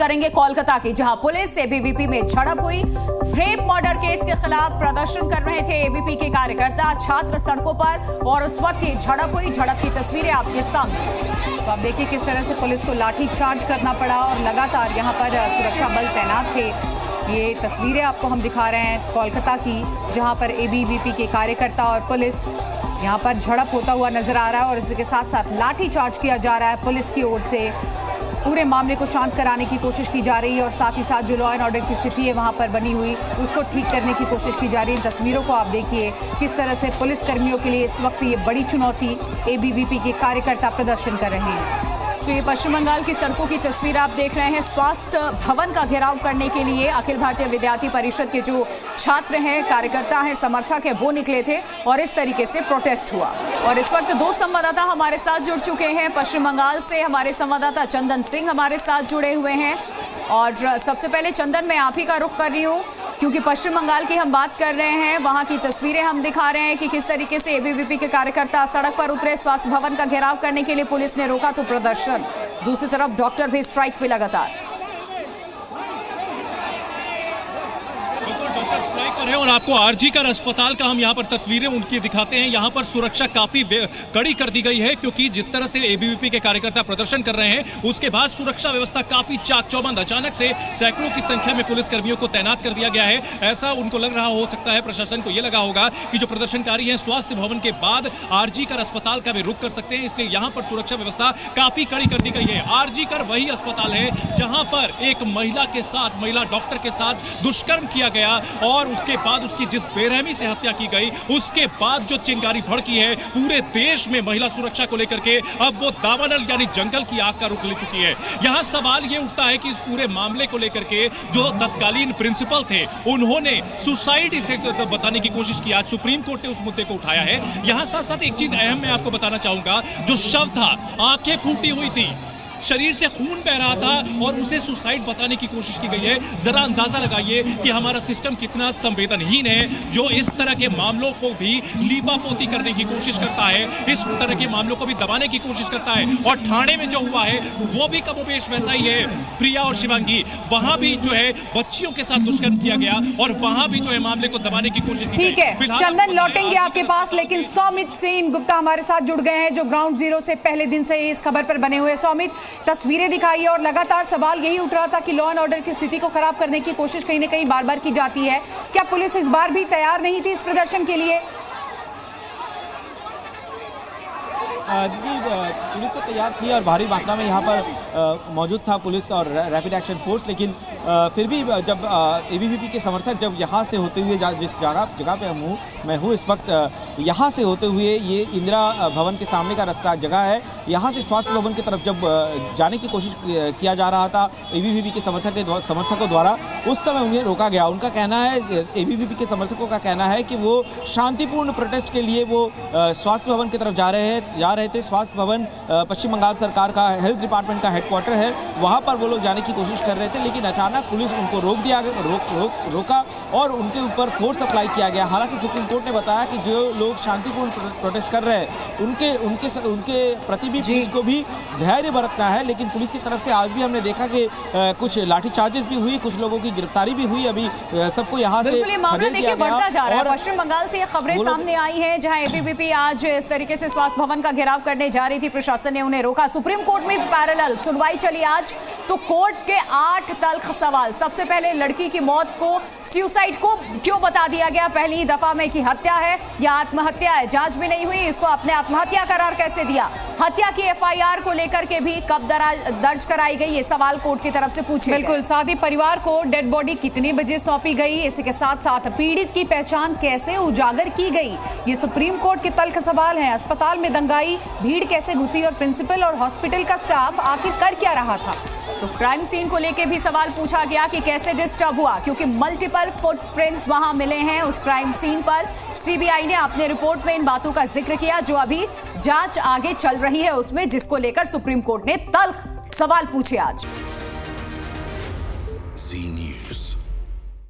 करेंगे कोलकाता की, जहां पुलिस एबीवीपी में झड़प हुई। रेप मर्डर केस के खिलाफ प्रदर्शन कर रहे थे एबीवीपी के कार्यकर्ता, छात्र सड़कों पर, और उस वक्त ये झड़प हुई। झड़प की तस्वीरें आपके सामने। तो आप देखिए किस तरह से पुलिस को लाठी चार्ज करना पड़ा और लगातार यहाँ पर सुरक्षा बल तैनात थे। ये तस्वीरें आपको हम दिखा रहे हैं कोलकाता की, जहाँ पर एबीवीपी के कार्यकर्ता और पुलिस यहाँ पर झड़प होता हुआ नजर आ रहा है और इसके साथ साथ लाठी चार्ज किया जा रहा है पुलिस की ओर से। पूरे मामले को शांत कराने की कोशिश की जा रही है और साथ ही साथ जो लॉ एंड ऑर्डर की स्थिति है वहाँ पर बनी हुई, उसको ठीक करने की कोशिश की जा रही है। तस्वीरों को आप देखिए किस तरह से पुलिस कर्मियों के लिए इस वक्त ये बड़ी चुनौती, एबीवीपी के कार्यकर्ता प्रदर्शन कर रहे हैं। तो ये पश्चिम बंगाल की सड़कों की तस्वीर आप देख रहे हैं। स्वास्थ्य भवन का घेराव करने के लिए अखिल भारतीय विद्यार्थी परिषद के जो छात्र हैं, कार्यकर्ता हैं, समर्थक हैं, वो निकले थे और इस तरीके से प्रोटेस्ट हुआ। और इस वक्त दो संवाददाता हमारे साथ जुड़ चुके हैं। पश्चिम बंगाल से हमारे संवाददाता चंदन सिंह हमारे साथ जुड़े हुए हैं। और सबसे पहले चंदन, मैं आप ही का रुख कर रही हूँ क्योंकि पश्चिम बंगाल की हम बात कर रहे हैं, वहां की तस्वीरें हम दिखा रहे हैं कि किस तरीके से एबीवीपी के कार्यकर्ता सड़क पर उतरे। स्वास्थ्य भवन का घेराव करने के लिए पुलिस ने रोका तो प्रदर्शन, दूसरी तरफ डॉक्टर भी स्ट्राइक पे लगातार। है और आपको आरजीकर अस्पताल का हम यहाँ पर तस्वीरें उनकी दिखाते हैं। यहाँ पर सुरक्षा काफी कड़ी कर दी गई है क्योंकि जिस तरह से एबीवीपी के कार्यकर्ता प्रदर्शन कर रहे हैं उसके बाद सुरक्षा व्यवस्था काफी चाक चौबंद। अचानक से सैकड़ों की संख्या में पुलिस कर्मियों को तैनात कर दिया गया है। ऐसा उनको लग रहा हो सकता है, प्रशासन को यह लगा होगा कि जो प्रदर्शनकारी हैं स्वास्थ्य भवन के बाद आरजीकर अस्पताल का भी रुख कर सकते हैं, इसलिए यहाँ पर सुरक्षा व्यवस्था काफी कड़ी कर दी गई है। आरजीकर वही अस्पताल है जहाँ पर एक महिला डॉक्टर के साथ दुष्कर्म किया गया और उसके बाद उसकी जिस बेरहमी से हत्या की गई, उसके बाद जो चिंगारी भड़की है पूरे देश में महिला सुरक्षा को लेकर के, अब वो दावानल यानी जंगल की आग का रुख ले चुकी है। यहाँ सवाल ये उठता है कि इस पूरे मामले को लेकर के जो तत्कालीन प्रिंसिपल थे उन्होंने सुसाइड इसे बताने की कोशिश की। आज सुप्रीम कोर्ट ने उस मुद्दे को उठाया है। यहाँ साथ साथ एक चीज अहम मैं आपको बताना चाहूंगा, जो शव था आंखें फूटी हुई थी, शरीर से खून बह रहा था और उसे सुसाइड बताने की कोशिश की गई है। जरा अंदाजा लगाइए कि हमारा सिस्टम कितना संवेदनहीन है जो इस तरह के मामलों को भी लीपापोती करने की कोशिश करता है, इस तरह के मामलों को भी दबाने की कोशिश करता है। और ठाणे में जो हुआ है वो भी कमोबेश वैसा ही है। प्रिया और शिवांगी, वहां भी जो है बच्चियों के साथ दुष्कर्म किया गया और वहां भी जो है मामले को दबाने की कोशिश की। ठीक है चंदन, लौटेंगे आपके पास, लेकिन सौमित सेन गुप्ता हमारे साथ जुड़ गए हैं जो ग्राउंड जीरो से पहले दिन से इस खबर पर बने हुए। सौमित, तस्वीरें दिखाई और लगातार सवाल यही उठ रहा था कि लॉ एंड ऑर्डर की स्थिति को खराब करने की कोशिश कहीं न कहीं बार बार की जाती है। क्या पुलिस इस बार भी तैयार नहीं थी इस प्रदर्शन के लिए? पुलिस तो तैयार थी और भारी मात्रा में यहाँ पर मौजूद था पुलिस और रैपिड एक्शन फोर्स, लेकिन फिर भी जब एबीवीपी के समर्थक जब यहाँ से होते हुए जिस जगह पे मैं हूँ इस वक्त, यहाँ से होते हुए ये इंदिरा भवन के सामने का रास्ता जगह है, यहाँ से स्वास्थ्य भवन की तरफ जब जाने की कोशिश किया जा रहा था एबीवीपी के समर्थकों द्वारा, उस समय उन्हें रोका गया। उनका कहना है, एबीवीपी के समर्थकों का कहना है कि वो शांतिपूर्ण प्रोटेस्ट के लिए वो स्वास्थ्य भवन की तरफ जा रहे थे। स्वास्थ्य भवन पश्चिम बंगाल सरकार का हेल्थ डिपार्टमेंट का हेडक्वार्टर है, वहाँ पर वो लोग जाने की कोशिश कर रहे थे, लेकिन अचानक पुलिस उनको रोका और उनके ऊपर फोर्स अप्लाई किया गया। हालांकि सुप्रीम कोर्ट ने बताया कि जो लोग शांतिपूर्ण प्रोटेस्ट कर रहे हैं उनके प्रति भी पुलिस को भी धैर्य बरतना है, लेकिन पुलिस की तरफ से आज भी हमने देखा कि कुछ लाठी चार्जेस भी हुई, कुछ लोगों की गिरफ्तारी भी हुई। अभी सबको यहाँ से बिल्कुल ये मामला देखिए बढ़ता जा रहा है। पश्चिम बंगाल से ये खबरें सामने आई हैं जहां एबीवीपी आज इस तरीके से स्वास्थ्य भवन का घेराव करने जा रही थी, प्रशासन ने उन्हें रोका। सुप्रीम कोर्ट में पैरेलल सुनवाई चली आज, तो कोर्ट के 8 तल्ख सवाल। सबसे पहले लड़की की मौत को सुसाइड को क्यों बता दिया गया पहली दफा में कि हत्या है या आत्महत्या है? जांच भी नहीं हुई, इसको अपने आत्महत्या करार कैसे दिया? हत्या की एफआईआर को लेकर के भी कब दर्ज कराई गई, ये सवाल कोर्ट की तरफ से पूछे। बिल्कुल, साथ ही परिवार को डेड बॉडी कितने बजे सौंपी गई, इसी के साथ साथ पीड़ित की पहचान कैसे उजागर की गई, ये सुप्रीम कोर्ट के तल्ख सवाल हैं। अस्पताल में दंगाई भीड़ कैसे घुसी और प्रिंसिपल और हॉस्पिटल का स्टाफ आखिर कर क्या रहा था? तो क्राइम सीन को लेकर भी सवाल पूछा गया कि कैसे डिस्टर्ब हुआ, क्योंकि मल्टीपल फुटप्रिंट्स वहां मिले हैं उस क्राइम सीन पर। सीबीआई ने अपने रिपोर्ट में इन बातों का जिक्र किया, जो अभी जांच आगे चल रही है उसमें, जिसको लेकर सुप्रीम कोर्ट ने तल्ख सवाल पूछे आज।